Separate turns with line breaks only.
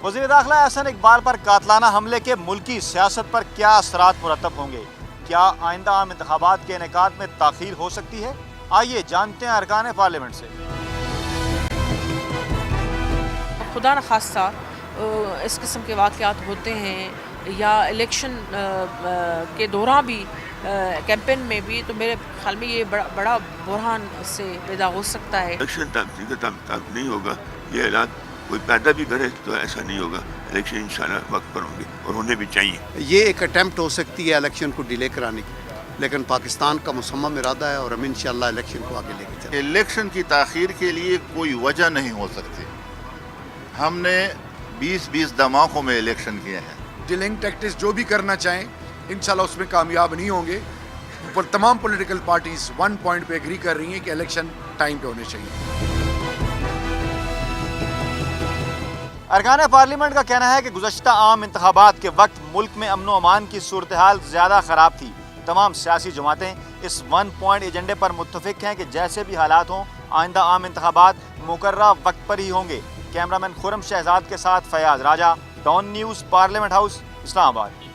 वज़ीर दाखिला एहसन इकबाल पर कातलाना हमले के मुल्की सियासत पर क्या असरात मुरतब होंगे? क्या आइंदा आम इंतखाबात के इनेकाद में ताख़ीर हो सकती है? आइए जानते हैं अरकान पार्लियामेंट से।
खुदा न खास्ता इस किस्म के वाक़यात होते हैं या इलेक्शन के दौरान भी कैंपेन में भी, तो मेरे ख्याल में ये बड़ा बुरहान से पैदा हो सकता है।
इलेक्शन तक नहीं होगा, ये ऐलान कोई पैदा भी करे तो ऐसा नहीं होगा। इलेक्शन इंशाल्लाह वक्त पर होंगे और होने भी चाहिए।
ये एक अटैम्प्ट हो सकती है इलेक्शन को डिले कराने की, लेकिन पाकिस्तान का मुसम्मम इरादा है और हम इंशाल्लाह इलेक्शन को आगे लेके चलेंगे।
इलेक्शन की ताख़ीर के लिए कोई वजह नहीं हो सकती। हमने 20-20 धमाकों में इलेक्शन किए हैं।
डिलिंग टैक्टिक्स जो भी करना चाहें इंशाल्लाह उसमें कामयाब नहीं होंगे। पर तमाम पॉलिटिकल पार्टीज वन पॉइंट पे एग्री कर रही हैं कि इलेक्शन टाइम पे होने चाहिए।
अरकान पार्लियामेंट का कहना है कि गुज़श्ता आम इंतखाबात के वक्त मुल्क में अमन व अमान की सूरत हाल ज़्यादा ख़राब थी। तमाम सियासी जमातें इस वन पॉइंट एजेंडे पर मुत्तफ़िक हैं कि जैसे भी हालात हों आइंदा आम इंतखाबात मुकर्ररा वक्त पर ही होंगे। कैमरामैन खुरम शहजाद के साथ Fayyaz Raja, Dawn News, parliament house, Islamabad.